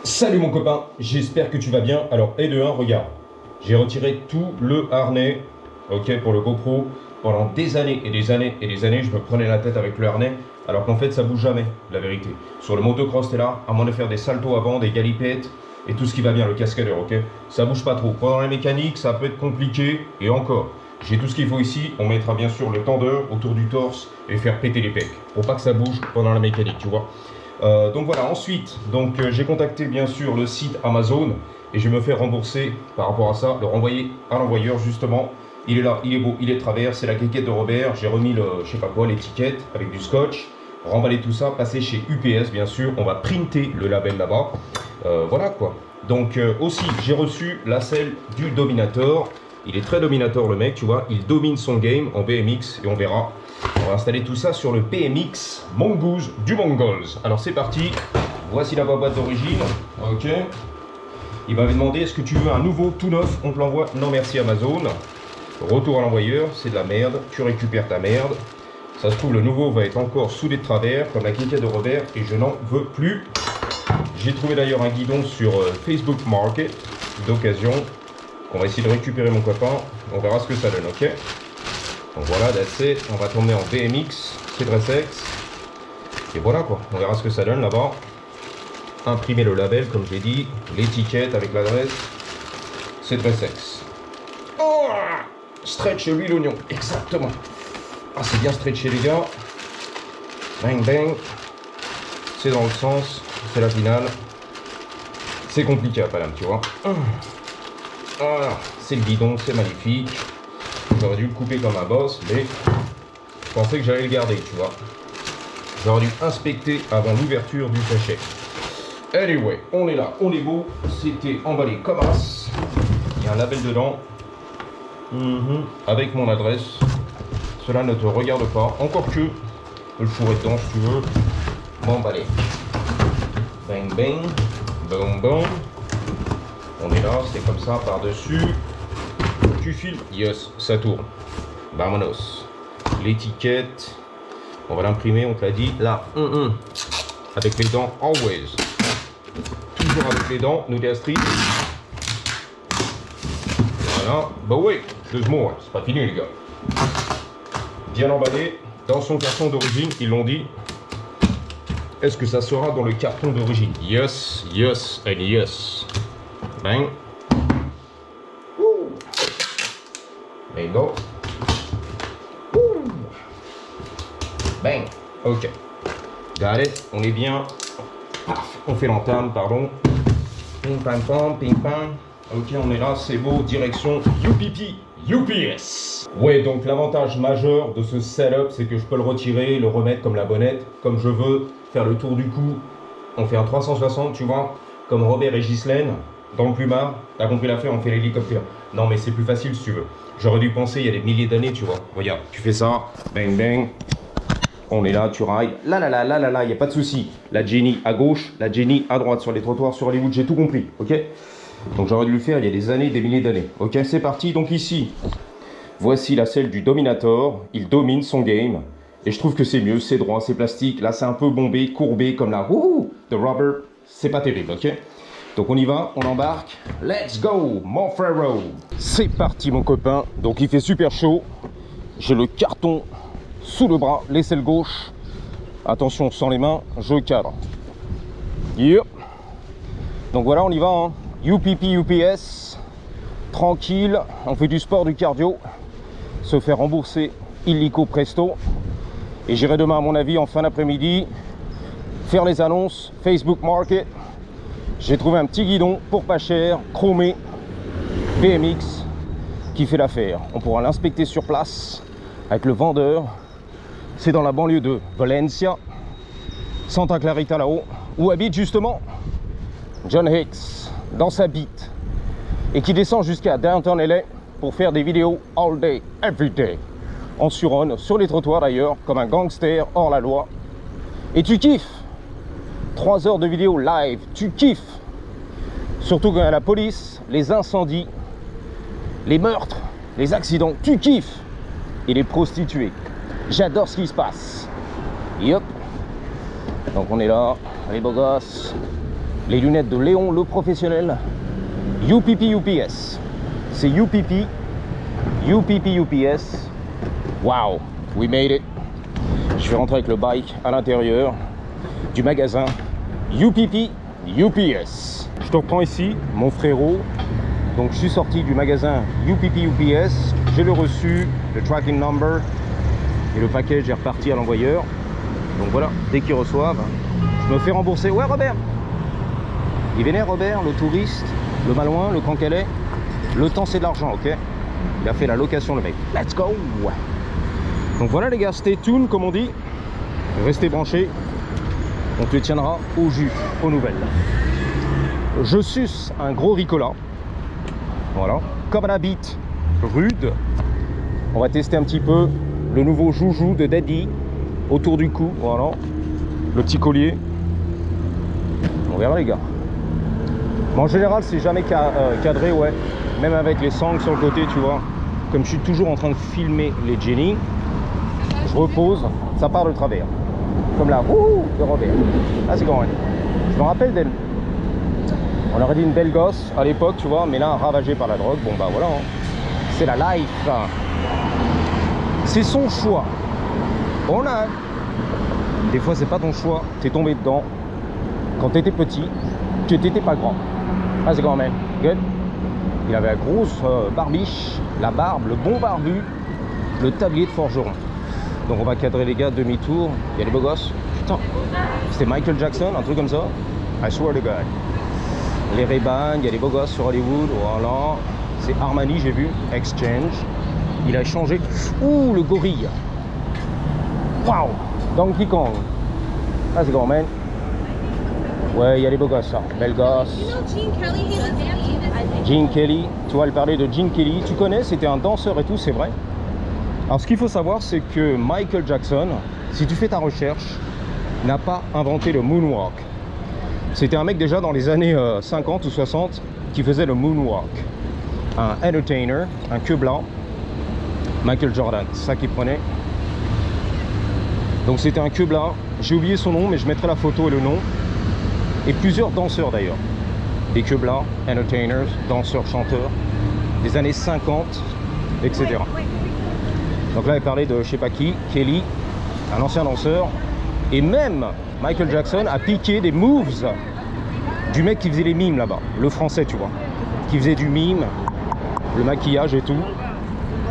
Salut mon copain, j'espère que tu vas bien. Alors, et de 1, regarde, j'ai retiré tout le harnais, ok, pour le GoPro. Pendant des années et des années et des années, je me prenais la tête avec le harnais, alors qu'en fait, ça bouge jamais, la vérité. Sur le motocross, t'es là, à moins de faire des saltos avant, des galipettes, et tout ce qui va bien, le cascadeur, ok. Ça bouge pas trop. Pendant la mécanique, ça peut être compliqué, et encore. J'ai tout ce qu'il faut ici, on mettra bien sûr le tendeur autour du torse et faire péter les pecs, pour pas que ça bouge pendant la mécanique, tu vois. Donc voilà, ensuite, j'ai contacté bien sûr le site Amazon et je me fais rembourser par rapport à ça, le renvoyer à l'envoyeur justement. Il est là, il est beau, il est de travers, c'est la quéquette de Robert, j'ai remis le, je sais pas quoi, l'étiquette avec du scotch, remballer tout ça, passer chez UPS bien sûr, on va printer le label là-bas, voilà quoi. Aussi, j'ai reçu la selle du Dominator, il est très Dominator le mec, tu vois, il domine son game en BMX et on verra. On va installer tout ça sur le BMX Mongoose du Mongols. Alors c'est parti, voici la boîte d'origine, ok. Il m'avait demandé est-ce que tu veux un nouveau tout neuf, on te l'envoie, non merci Amazon. Retour à l'envoyeur, c'est de la merde, tu récupères ta merde. Ça se trouve le nouveau va être encore soudé de travers comme la quéquette de Robert et je n'en veux plus. J'ai trouvé d'ailleurs un guidon sur Facebook Market d'occasion. On va essayer de récupérer mon copain, on verra ce que ça donne, ok. Donc voilà, that's it. On va tourner en BMX, c'est très sexe. Et voilà quoi, on verra ce que ça donne là-bas. Imprimer le label, comme j'ai dit, l'étiquette avec l'adresse, c'est très sexe. Oh, stretch lui l'oignon, exactement. Ah, c'est bien stretché les gars. Bang bang. C'est dans le sens, c'est la finale. C'est compliqué à Paname, tu vois. Voilà, c'est le guidon, c'est magnifique. J'aurais dû le couper comme un boss, mais je pensais que j'allais le garder, tu vois. J'aurais dû inspecter avant l'ouverture du sachet. Anyway, on est là, on est beau. C'était emballé comme as. Il y a un label dedans. Avec mon adresse. Cela ne te regarde pas. Encore que, le fourrer dedans si tu veux. M'emballer. Bang bang. Boom boom. On est là, c'est comme ça, par-dessus. Tu filmes, yes, ça tourne. Vamonos. L'étiquette, on va l'imprimer, on te l'a dit. Là, avec les dents, always. Toujours avec les dents, nous Astrid. Voilà. Bah oui, deux mots, c'est pas fini les gars. Bien emballé, dans son carton d'origine, ils l'ont dit. Est-ce que ça sera dans le carton d'origine? Yes, yes and yes. Bang. Bingo. Bang. Ok. Got it. On est bien. Paf. On fait l'entame, pardon. Ping pam pam, ping pam. Ok, on est là, c'est beau. Direction UPP, UPS. Ouais, donc l'avantage majeur de ce setup, c'est que je peux le retirer, le remettre comme la bonnette, comme je veux, faire le tour du cou. On fait un 360, tu vois, comme Robert et Ghislaine, dans le plumard. T'as compris l'affaire, on fait l'hélicoptère. Non, mais c'est plus facile si tu veux. J'aurais dû penser il y a des milliers d'années, tu vois. Regarde, tu fais ça, bang bang. On est là, tu railles. Là, là, là, là, là, là, il n'y a pas de souci. La Jenny à gauche, la Jenny à droite sur les trottoirs sur Hollywood, j'ai tout compris, ok. Donc j'aurais dû le faire il y a des années, des milliers d'années. Ok, c'est parti. Donc ici, voici la selle du Dominator. Il domine son game. Et je trouve que c'est mieux, c'est droit, c'est plastique. Là, c'est un peu bombé, courbé, comme la de Rubber. C'est pas terrible, ok. Donc on y va, on embarque. Let's go, mon frérot. C'est parti, mon copain. Donc il fait super chaud. J'ai le carton sous le bras, l'aisselle gauche. Attention, sans les mains, je cadre. Yep. Donc voilà, on y va. Hein. UPP, UPS. Tranquille, on fait du sport, du cardio. Se faire rembourser illico presto. Et j'irai demain, à mon avis, en fin d'après-midi, faire les annonces Facebook Market. J'ai trouvé un petit guidon pour pas cher, chromé, BMX, qui fait l'affaire. On pourra l'inspecter sur place avec le vendeur. C'est dans la banlieue de Valencia, Santa Clarita là-haut, où habite justement John Hicks, dans sa bite, et qui descend jusqu'à Downtown LA pour faire des vidéos all day, every day, en suronne, sur les trottoirs d'ailleurs, comme un gangster hors la loi. Et tu kiffes 3 heures de vidéo live, tu kiffes. Surtout quand il y a la police, les incendies, les meurtres, les accidents, tu kiffes. Et les prostituées. J'adore ce qui se passe. Yep. Donc on est là, les beaux gosses. Les lunettes de Léon le professionnel. UPP UPS. C'est UPP. UPP UPS. Wow, we made it. Je vais rentrer avec le bike à l'intérieur du magasin UPP UPS. Je te reprends ici, mon frérot. Donc je suis sorti du magasin UPP UPS. J'ai le reçu, le tracking number. Et le package est reparti à l'envoyeur. Donc voilà, dès qu'ils reçoivent, je me fais rembourser. Ouais Robert. Il vénère Robert, le touriste, le malouin, le Cancalais. Le temps c'est de l'argent, ok. Il a fait la location le mec. Let's go. Donc voilà les gars, stay tuned comme on dit. Restez branchés. On te tiendra au jus, aux nouvelles. Je suce un gros Ricola. Voilà. Comme à la bite, rude. On va tester un petit peu le nouveau joujou de Daddy. Autour du cou, voilà. Le petit collier. On verra les gars. Mais en général, c'est jamais cadré, ouais. Même avec les sangles sur le côté, tu vois. Comme je suis toujours en train de filmer les Jenny, je repose, ça part de travers. Comme là, de Robert. Là, c'est quand même. Je me rappelle d'elle. On aurait dit une belle gosse à l'époque, tu vois, mais là, ravagée par la drogue. Bon, bah voilà. Hein. C'est la life. C'est son choix. On a. Des fois, c'est pas ton choix. T'es tombé dedans. Quand t'étais petit, tu t'étais pas grand. Ah, c'est quand même. Good. Il avait la grosse barbiche, la barbe, le bon barbu, le tablier de forgeron. Donc on va cadrer les gars, demi-tour. Il y a des beaux gosses. Putain, c'était Michael Jackson, un truc comme ça. I swear to God. Les Ray-Ban, il y a des beaux gosses sur Hollywood. Voilà. C'est Armani, j'ai vu. Exchange. Il a changé. Ouh, le gorille. Waouh. Donkey Kong. Ah, c'est grand, man. Ouais, il y a des beaux gosses, ça. Belle gosse. Gene Kelly. Tu vois, elle parlait de Gene Kelly. Tu connais, c'était un danseur et tout, c'est vrai. Alors, ce qu'il faut savoir, c'est que Michael Jackson, si tu fais ta recherche, n'a pas inventé le moonwalk. C'était un mec déjà dans les années 50 ou 60 qui faisait le moonwalk. Un entertainer, un queue blanc. Michael Jordan, c'est ça qu'il prenait. Donc c'était un queue blanc. J'ai oublié son nom, mais je mettrai la photo et le nom. Et plusieurs danseurs d'ailleurs. Des queues blancs, entertainers, danseurs, chanteurs. Des années 50, etc. Donc là, il parlait de je sais pas qui, Kelly, un ancien danseur. Et même Michael Jackson a piqué des moves du mec qui faisait les mimes là-bas. Le français, tu vois. Qui faisait du mime, le maquillage et tout.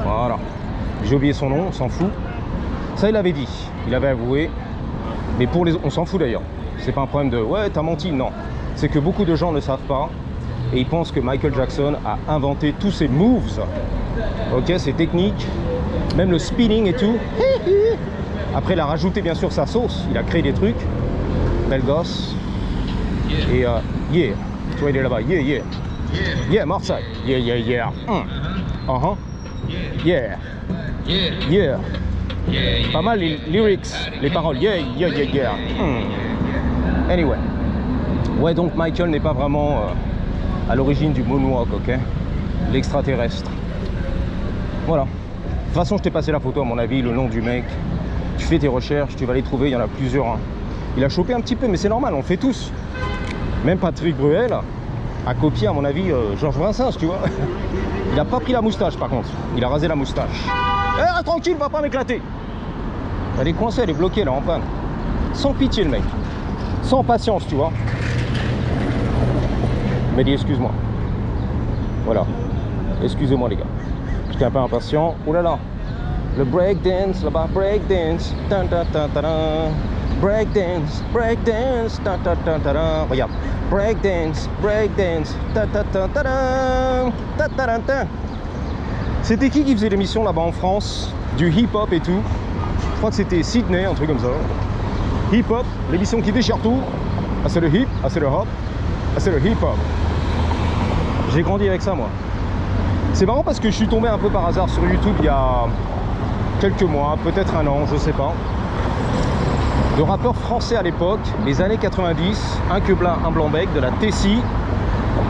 Voilà. J'ai oublié son nom, on s'en fout. Ça, il avait dit. Il avait avoué. Mais pour les... On s'en fout d'ailleurs. C'est pas un problème de « ouais, t'as menti ». Non. C'est que beaucoup de gens ne savent pas. Et ils pensent que Michael Jackson a inventé tous ces moves. Ok, ces techniques. Même le spinning et tout. Après, il a rajouté bien sûr sa sauce. Il a créé des trucs. Belle gosse. Et yeah. Tu vois, il est là-bas. Yeah, yeah. Yeah, Marseille. Yeah, yeah, yeah. Yeah. Yeah. Pas mal les lyrics, les paroles. Yeah, yeah, yeah, yeah. Anyway. Ouais, donc Michael n'est pas vraiment à l'origine du moonwalk, ok? L'extraterrestre. Voilà. De toute façon, je t'ai passé la photo, à mon avis, le nom du mec. Tu fais tes recherches, tu vas les trouver, il y en a plusieurs. Hein. Il a chopé un petit peu, mais c'est normal, on le fait tous. Même Patrick Bruel a copié, à mon avis, Georges Brassens, tu vois. Il n'a pas pris la moustache, par contre. Il a rasé la moustache. Eh, tranquille, va pas m'éclater. Elle est coincée, elle est bloquée, là, en panne. Sans pitié, le mec. Sans patience, tu vois. Il m'a dit, excuse-moi. Voilà. Excusez-moi, les gars. J'étais un peu impatient. Oh là là. Le breakdance, là-bas, breakdance. Breakdance, breakdance. Regarde. Breakdance, breakdance. C'était qui faisait l'émission là-bas en France? Du hip-hop et tout. Je crois que c'était Sydney, un truc comme ça. Hip-hop, l'émission qui déchire tout. Ah, c'est le hip, ah, c'est le hop, ah, c'est le hip-hop. J'ai grandi avec ça, moi. C'est marrant parce que je suis tombé un peu par hasard sur YouTube il y a quelques mois, peut-être un an, je sais pas. De rappeurs français à l'époque, les années 90, un queue blanc, un blanc-bec, de la Tessie,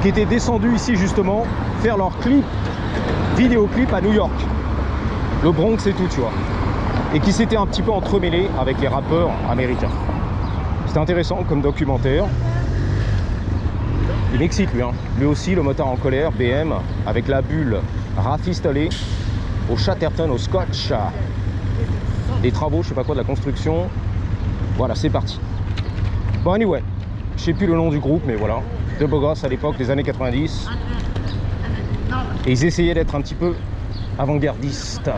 qui étaient descendus ici justement faire leur clip, vidéoclip à New York. Le Bronx et tout, tu vois. Et qui s'étaient un petit peu entremêlés avec les rappeurs américains. C'était intéressant comme documentaire. Il m'excite lui, hein. Lui aussi, le motard en colère, BM, avec la bulle rafistolée au Chatterton, au scotch. Des travaux, je sais pas quoi, de la construction. Voilà, c'est parti. Bon, anyway, je sais plus le nom du groupe, mais voilà. De beaux gosses à l'époque des années 90. Et ils essayaient d'être un petit peu avant-gardistes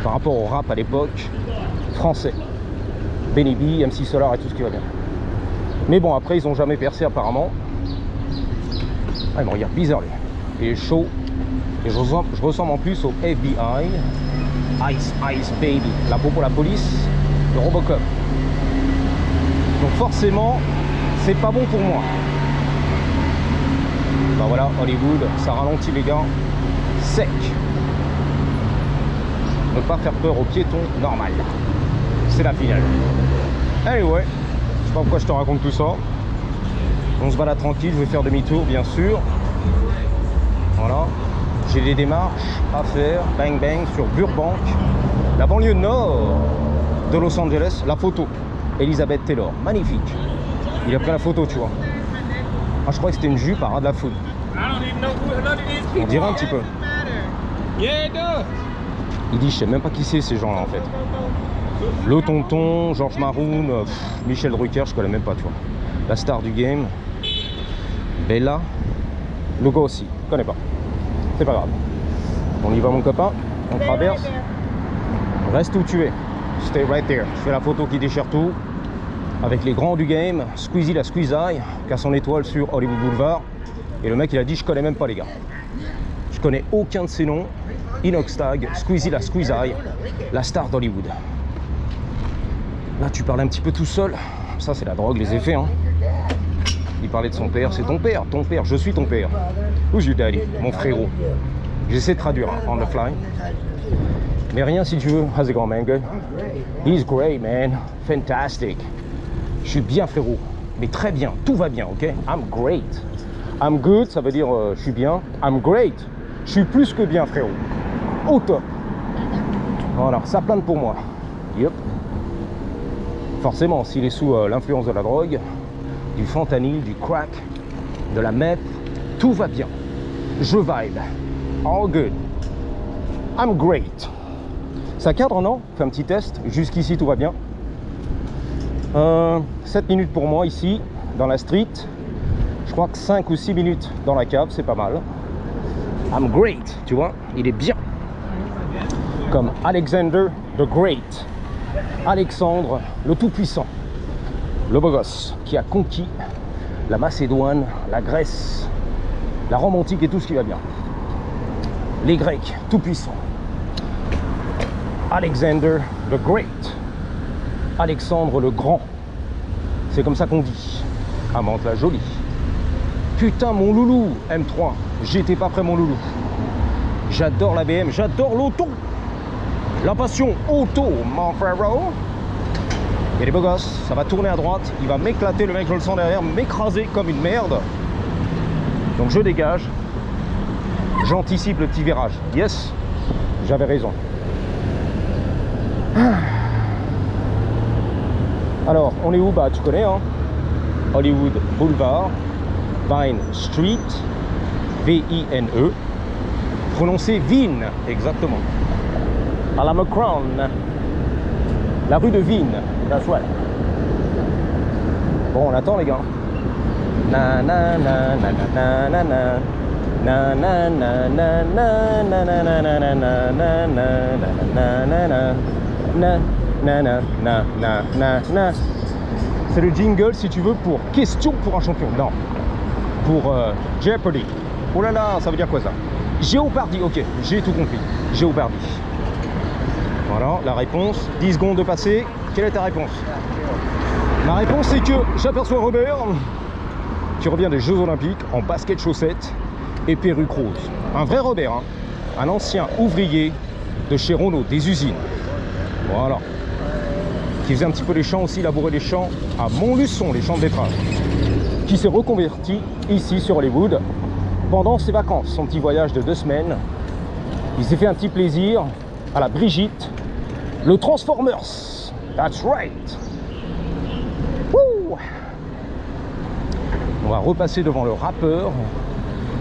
par rapport au rap à l'époque français. Benny B, MC Solar et tout ce qui va bien. Mais bon, après, ils ont jamais percé apparemment. Ah, il me regarde bizarre lui. Il est chaud. Et je ressemble en plus au FBI. Ice Ice Baby. La peau pour la police. Le Robocop. Donc forcément, c'est pas bon pour moi. Ben voilà, Hollywood, ça ralentit les gars. Sec. Ne pas faire peur aux piétons, normal. C'est la finale. Anyway, je sais pas pourquoi je te raconte tout ça. On se balade tranquille, je vais faire demi-tour bien sûr. Voilà. J'ai des démarches à faire, bang bang, sur Burbank, la banlieue nord de Los Angeles. La photo, Elizabeth Taylor, magnifique. Il a pris la photo, tu vois. Ah, je crois que c'était une jupe à ras de la foudre. On dirait un petit peu. Il dit, je sais même pas qui c'est ces gens-là en fait. Le tonton, George Maroon, Michel Drucker, je connais même pas, tu vois. La star du game, Bella, le gars aussi, je connais pas. C'est pas grave. On y va mon copain, on traverse. Reste où tu es. Stay right there. Je fais la photo qui déchire tout. Avec les grands du game, Squeezie la Squeeze Eye, qui a son étoile sur Hollywood Boulevard. Et le mec il a dit je connais même pas les gars. Je connais aucun de ces noms. Inoxtag, Squeezie la Squeeze Eye, la star d'Hollywood. Là tu parles un petit peu tout seul. Ça c'est la drogue, les effets hein. Il parlait de son père, c'est ton père, je suis ton père. Who's your daddy, mon frérot. J'essaie de traduire hein, on the fly. Mais rien si tu veux. How's it going, man? Good? He's great, man. Fantastic. Je suis bien, frérot. Mais très bien. Tout va bien, ok? I'm great. I'm good, ça veut dire je suis bien. I'm great. Je suis plus que bien, frérot. Au top. Voilà, ça plane pour moi. Yep. Forcément, s'il est sous l'influence de la drogue, du fentanyl, du crack, de la meth, tout va bien. Je vibe. All good. I'm great. Ça cadre, non? Fais un petit test. Jusqu'ici, tout va bien. 7 minutes pour moi ici, dans la street. Je crois que 5 ou 6 minutes dans la cave, c'est pas mal. I'm great, tu vois, il est bien. Comme Alexander the Great. Alexandre le Tout-Puissant. Le beau gosse qui a conquis la Macédoine, la Grèce, la Rome antique et tout ce qui va bien. Les Grecs, tout-puissants. Alexander the Great. Alexandre le Grand. C'est comme ça qu'on dit. À Mantes-la-Jolie. Putain, mon loulou, M3. J'étais pas prêt, mon loulou. J'adore la BM, j'adore l'auto. La passion auto, mon frérot. Il y a des beaux gosses, ça va tourner à droite. Il va m'éclater, le mec, je le sens derrière, m'écraser comme une merde. Donc je dégage. J'anticipe le petit virage. Yes, j'avais raison. Alors, on est où? Bah, tu connais, hein? Hollywood Boulevard, Vine Street, V-I-N-E. Prononcé Vine, exactement. À la Macron, la rue de Vine. That's right. Bon, on attend, les gars. Na na na na na na na. Na na na na na na na na na na na na na na na na na na. C'est le jingle si tu veux pour question pour un champion. Non, pour Jeopardy. Oh là là, ça veut dire quoi ça? Jeopardy, ok, j'ai tout compris. Jeopardy. Voilà, la réponse. 10 secondes de passer. Quelle est ta réponse? Ma réponse c'est que j'aperçois Robert qui revient des Jeux Olympiques en basket chaussettes et perruque rose. Un vrai Robert, hein. Un ancien ouvrier de chez Renault, des usines. Voilà. Qui faisait un petit peu les champs aussi, labourer les champs à Montluçon, les champs de betterave. Qui s'est reconverti ici sur Hollywood pendant ses vacances, son petit voyage de 2 semaines. Il s'est fait un petit plaisir à la Brigitte, le Transformers. That's right. Woo! On va repasser devant le rappeur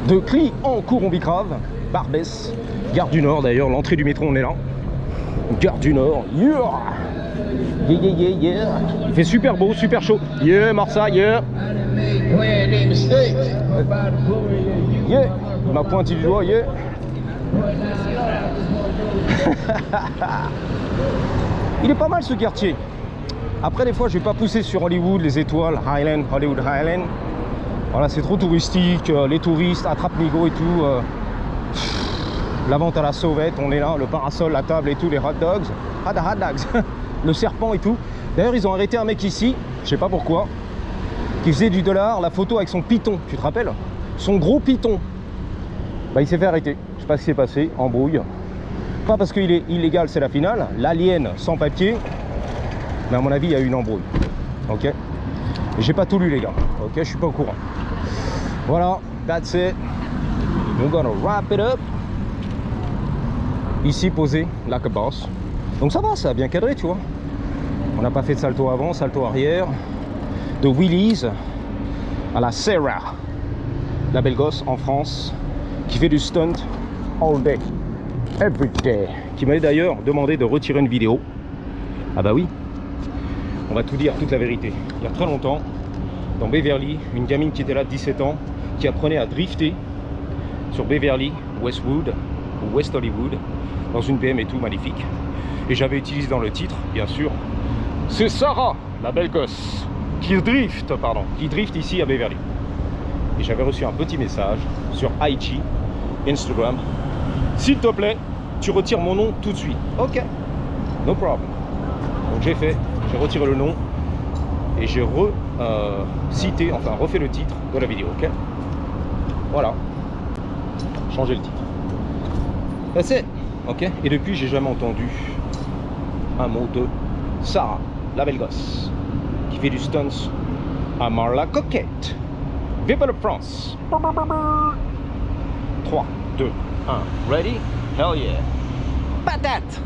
de Clignancourt-en-Bicrave, Barbès, Gare du Nord d'ailleurs, l'entrée du métro on est là. Gare du Nord, yeah! Yeah, yeah, yeah, yeah. Il fait super beau, super chaud. Yeah, Marseille, yeah! Yeah! Il m'a pointé du doigt, yeah! Il est pas mal ce quartier. Après, des fois, je vais pas pousser sur Hollywood, les étoiles, Highland, Hollywood Highland. Voilà, c'est trop touristique, les touristes, attrape-nigo et tout. La vente à la sauvette, on est là, le parasol, la table et tout, les hot dogs. Hot dogs, le serpent et tout. D'ailleurs, ils ont arrêté un mec ici, je sais pas pourquoi, qui faisait du dollar, la photo avec son python, tu te rappelles? Son gros python. Bah, il s'est fait arrêter. Je sais pas ce qui s'est passé, embrouille. Pas parce qu'il est illégal, c'est la finale. L'alien sans papier. Mais à mon avis, il y a eu une embrouille. Ok. J'ai pas tout lu, les gars. Ok, je suis pas au courant. Voilà, that's it. We're gonna wrap it up. Ici, posé, like a boss. Donc ça va, ça a bien cadré, tu vois. On n'a pas fait de salto avant, salto arrière. De wheelies à la Sarah, la belle gosse en France, qui fait du stunt all day, every day. Qui m'a d'ailleurs demandé de retirer une vidéo. Ah bah oui. On va tout dire, toute la vérité. Il y a très longtemps, dans Beverly, une gamine qui était là de 17 ans, qui apprenait à drifter sur Beverly, Westwood, ou West Hollywood, dans une BM et tout, magnifique. Et j'avais utilisé dans le titre, bien sûr, c'est Sarah, la belle gosse, qui drift ici à Beverly. Et j'avais reçu un petit message sur IG, Instagram. S'il te plaît, tu retires mon nom tout de suite. Ok, no problem. Donc j'ai fait, j'ai retiré le nom et j'ai refait le titre de la vidéo, ok. Voilà, changer le titre. C'est ok. Et depuis, j'ai jamais entendu un mot de Sarah, la belle gosse, qui fait du stunts à Marla Coquette. Vive la France. 3, 2, 1, ready? Hell yeah. Patate.